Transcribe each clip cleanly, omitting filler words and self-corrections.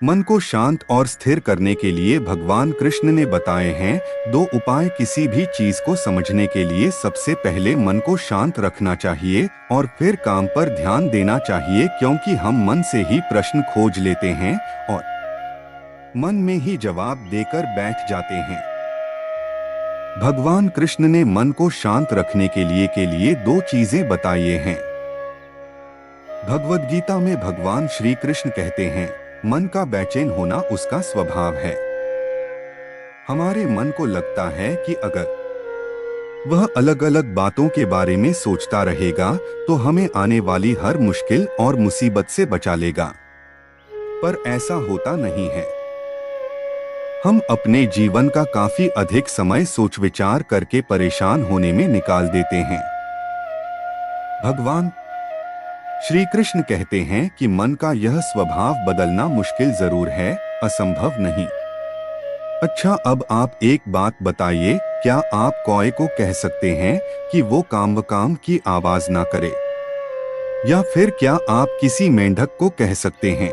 मन को शांत और स्थिर करने के लिए भगवान कृष्ण ने बताए हैं 2 उपाय। किसी भी चीज को समझने के लिए सबसे पहले मन को शांत रखना चाहिए और फिर काम पर ध्यान देना चाहिए, क्योंकि हम मन से ही प्रश्न खोज लेते हैं और मन में ही जवाब देकर बैठ जाते हैं। भगवान कृष्ण ने मन को शांत रखने के लिए 2 चीजें बताई हैं। भगवद गीता में भगवान श्री कृष्ण कहते हैं, मन का बेचैन होना उसका स्वभाव है। हमारे मन को लगता है कि अगर वह अलग अलग बातों के बारे में सोचता रहेगा तो हमें आने वाली हर मुश्किल और मुसीबत से बचा लेगा, पर ऐसा होता नहीं है। हम अपने जीवन का काफी अधिक समय सोच विचार करके परेशान होने में निकाल देते हैं। भगवान श्री कृष्ण कहते हैं कि मन का यह स्वभाव बदलना मुश्किल जरूर है, असंभव नहीं। अच्छा, अब आप एक बात बताइए, क्या आप कौए को कह सकते हैं कि वो काम की आवाज ना करे? या फिर क्या आप किसी मेंढक को कह सकते हैं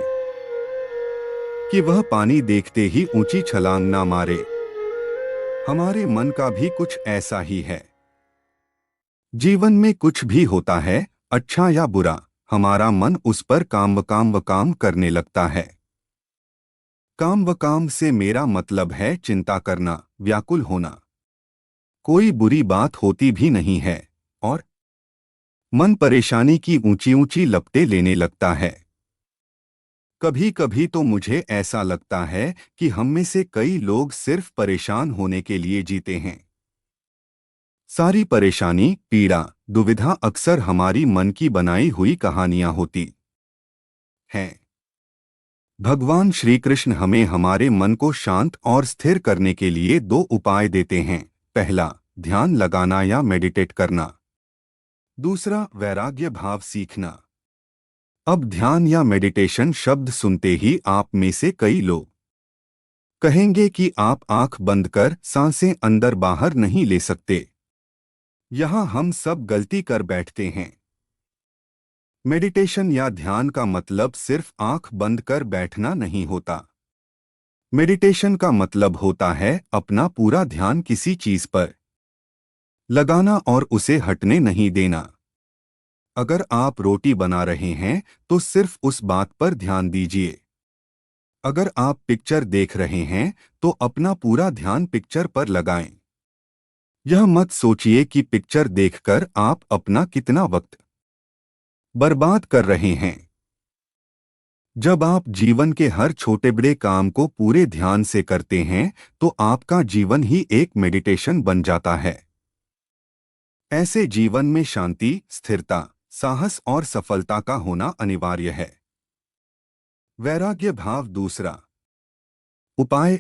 कि वह पानी देखते ही ऊंची छलांग ना मारे? हमारे मन का भी कुछ ऐसा ही है। जीवन में कुछ भी होता है, अच्छा या बुरा, हमारा मन उस पर काम करने लगता है। काम से मेरा मतलब है चिंता करना, व्याकुल होना। कोई बुरी बात होती भी नहीं है और मन परेशानी की ऊंची ऊंची लपटें लेने लगता है। कभी कभी तो मुझे ऐसा लगता है कि हम में से कई लोग सिर्फ परेशान होने के लिए जीते हैं। सारी परेशानी, पीड़ा, दुविधा अक्सर हमारी मन की बनाई हुई कहानियां होती हैं। भगवान श्री कृष्ण हमें हमारे मन को शांत और स्थिर करने के लिए 2 उपाय देते हैं। पहला, ध्यान लगाना या मेडिटेट करना। दूसरा, वैराग्य भाव सीखना। अब ध्यान या मेडिटेशन शब्द सुनते ही आप में से कई लोग कहेंगे कि आप आंख बंद कर सांसें अंदर बाहर नहीं ले सकते। यहां हम सब गलती कर बैठते हैं। मेडिटेशन या ध्यान का मतलब सिर्फ आंख बंद कर बैठना नहीं होता। मेडिटेशन का मतलब होता है अपना पूरा ध्यान किसी चीज पर लगाना और उसे हटने नहीं देना। अगर आप रोटी बना रहे हैं तो सिर्फ उस बात पर ध्यान दीजिए। अगर आप पिक्चर देख रहे हैं तो अपना पूरा ध्यान पिक्चर पर लगाएं। यह मत सोचिए कि पिक्चर देखकर आप अपना कितना वक्त बर्बाद कर रहे हैं। जब आप जीवन के हर छोटे बड़े काम को पूरे ध्यान से करते हैं तो आपका जीवन ही एक मेडिटेशन बन जाता है। ऐसे जीवन में शांति, स्थिरता, साहस और सफलता का होना अनिवार्य है। वैराग्य भाव दूसरा उपाय।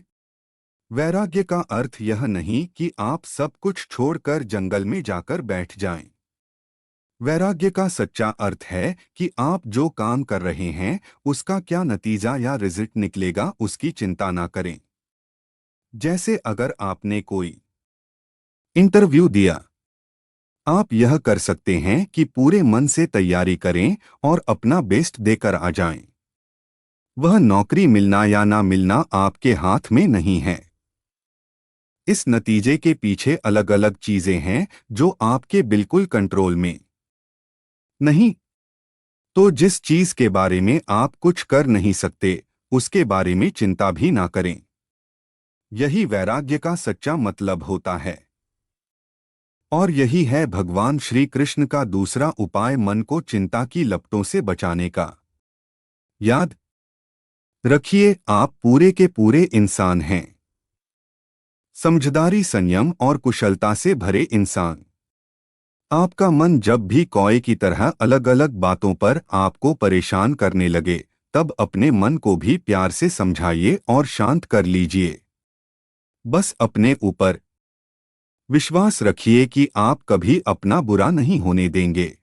वैराग्य का अर्थ यह नहीं कि आप सब कुछ छोड़कर जंगल में जाकर बैठ जाएं। वैराग्य का सच्चा अर्थ है कि आप जो काम कर रहे हैं उसका क्या नतीजा या रिजल्ट निकलेगा उसकी चिंता ना करें। जैसे अगर आपने कोई इंटरव्यू दिया, आप यह कर सकते हैं कि पूरे मन से तैयारी करें और अपना बेस्ट देकर आ जाएं। वह नौकरी मिलना या ना मिलना आपके हाथ में नहीं है। इस नतीजे के पीछे अलग अलग चीजें हैं जो आपके बिल्कुल कंट्रोल में नहीं। तो जिस चीज के बारे में आप कुछ कर नहीं सकते उसके बारे में चिंता भी ना करें। यही वैराग्य का सच्चा मतलब होता है। और यही है भगवान श्री कृष्ण का दूसरा उपाय मन को चिंता की लपटों से बचाने का। याद रखिए, आप पूरे के पूरे इंसान हैं। समझदारी, संयम और कुशलता से भरे इंसान। आपका मन जब भी कौए की तरह अलग अलग बातों पर आपको परेशान करने लगे तब अपने मन को भी प्यार से समझाइए और शांत कर लीजिए। बस अपने ऊपर विश्वास रखिए कि आप कभी अपना बुरा नहीं होने देंगे।